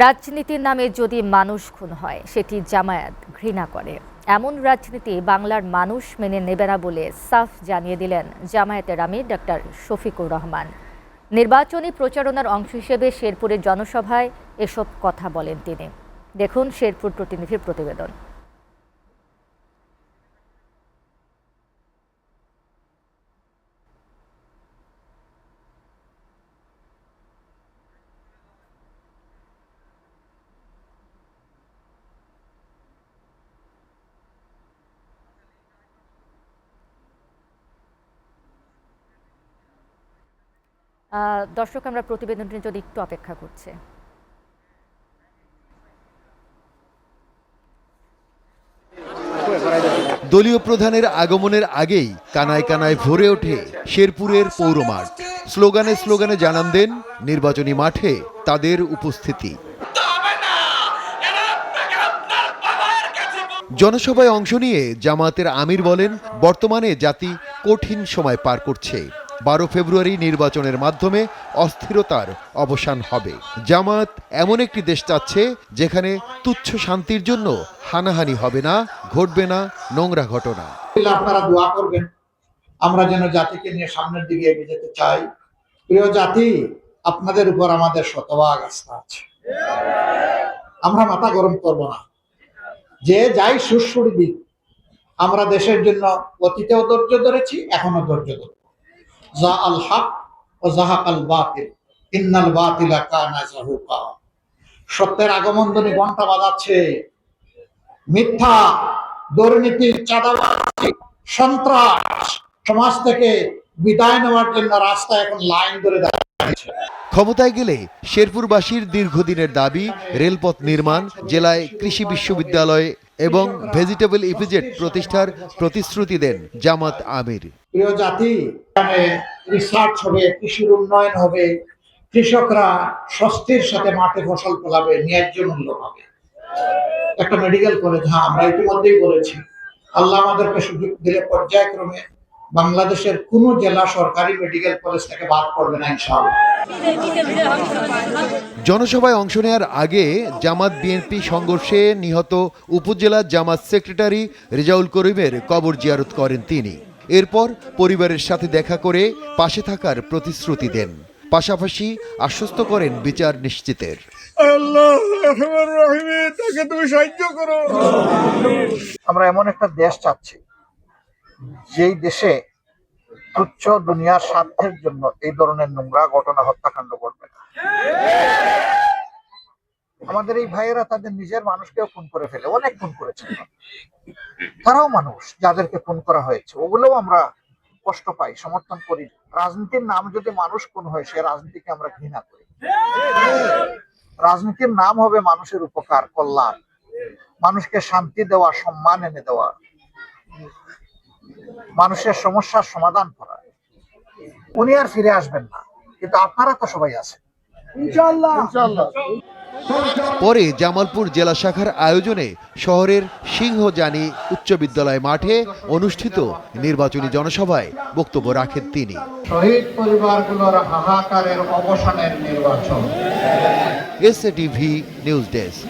রাজনীতির নামে যদি মানুষ খুন হয় সেটি জামায়াত ঘৃণা করে। এমন রাজনীতি বাংলার মানুষ মেনে নেবে না বলে সাফ জানিয়ে দিলেন জামায়াতের আমির ডক্টর শফিকুর রহমান। নির্বাচনী প্রচারণার অংশ হিসেবে শেরপুরের জনসভায় এসব কথা বলেন তিনি। দেখুন শেরপুর প্রতিনিধির প্রতিবেদন। দর্শক, আমরা প্রতিবেদনটির জন্য একটু অপেক্ষা করছি। দলীয় প্রধানের আগমনের আগেই কানায় কানায় ভরে ওঠে শেরপুরের পৌরমাঠ। স্লোগানে স্লোগানে জানান দেন নির্বাচনী মাঠে তাদের উপস্থিতি। জনসভায় অংশ নিয়ে জামায়াতের আমির বলেন, বর্তমানে জাতি কঠিন সময় পার করছে। 12 ফেব্রুয়ারি নির্বাচনের মাধ্যমে অস্থিরতার অবসান হবে। জামায়াত এমন একটি দেশ চাচ্ছে যেখানে তুচ্ছ শান্তির জন্য হানাহানি হবে না, ঘটবে না নোংরা ঘটনা। আপনারা দোয়া করবেন আমরা যেন জাতিকে নিয়ে সামনের দিকে এগিয়ে যেতে চাই। প্রিয় জাতি, আপনাদের উপর আমাদের শতভাগ আস্থা আছে। আমরা মাথা গরম করব না, যে যাই সুরসুর দিক। আমরা দেশের জন্য অতীতেও ধৈর্য ধরেছি, এখনো ধৈর্য ধরব। যা আল হক ও জাহাক আল বাতিল ইন্নাল বাতিলা কানা যাহুকা। সত্যের আগমনধ্বনি ঘন্টা বাজাচ্ছে। মিথ্যা, দুর্নীতি, চাঁদাবাজি, সন্ত্রাস সমাজ থেকে বিদায় নেওয়ার জন্য রাস্তা এখন লাইন ধরে দাঁড়িয়েছে। ক্ষমতায় গেলে শেরপুরবাসীর দীর্ঘদিনের দাবি রেলপথ নির্মাণ, জেলায় কৃষি বিশ্ববিদ্যালয় এবং ভেজিটেবল ইপিজেড প্রতিষ্ঠার প্রতিশ্রুতি দেন জামাত আমির। প্রিয় জাতি, এখানে রিসার্চ হবে, কৃষির উন্নয়ন হবে, কৃষকরা স্বস্তির সাথে মাঠে ফসল ফলাবে, ন্যায্য মূল্য পাবে। একটা মেডিকেল কলেজ, হ্যাঁ আমরা ইতিমধ্যেই বলেছি, আল্লাহ আমাদেরকে সুযোগ দিলে পর্যায়ক্রমে বাংলাদেশের কোন জেলা সরকারি মেডিকেল কলেজ থেকে বাদ পড়বে না ইনশাআল্লাহ। জনসভায় অংশ নেওয়ার আগে জামাত বিএনপি সংঘর্ষে নিহত উপজেলা জামাত সেক্রেটারি রেজাউল করিমের কবর জিয়ারত করেন তিনি। এরপর পরিবারের সাথে দেখা করে পাশে থাকার প্রতিশ্রুতি দেন, পাশাপাশি আশ্বস্ত করেন বিচার নিশ্চিতের। তাকে তুমি সাহায্য করো। আমরা এমন একটা দেশ চাচ্ছি যেই দেশে তুচ্ছ দুনিয়ার স্বার্থের জন্য এই ধরনের নোংরা ঘটনা, হত্যাকাণ্ড ঘটবে না। আমাদের এই ভাইয়েরা তাদের নিজের মানুষকেও খুন করে ফেলে, অনেক খুন করেছে। তারাও মানুষ, যাদেরকে খুন করা হয়েছে ওগুলোও আমরা কষ্ট পাই, সমর্থন করি। রাজনীতির নাম যদি মানুষ খুন হয়, সে রাজনীতিকে আমরা ঘৃণা করি। রাজনীতির নাম হবে মানুষের উপকার, কল্যাণ, মানুষকে শান্তি দেওয়া, সম্মান এনে দেওয়া, মানুষের সমস্যার সমাধান করা। উনি আর ফিরে আসবেন না, কিন্তু আপনারা তো সবাই আছেন ইনশাআল্লাহ। পরে জামালপুর জেলা শাখার আয়োজনে শহরের সিংহজানি উচ্চ বিদ্যালয় মাঠে অনুষ্ঠিত নির্বাচনী জনসভায় বক্তব্য রাখেন তিনি। শহীদ পরিবারগুলোর হাহাকারের অবসানের নির্বাচন। SATV news desk.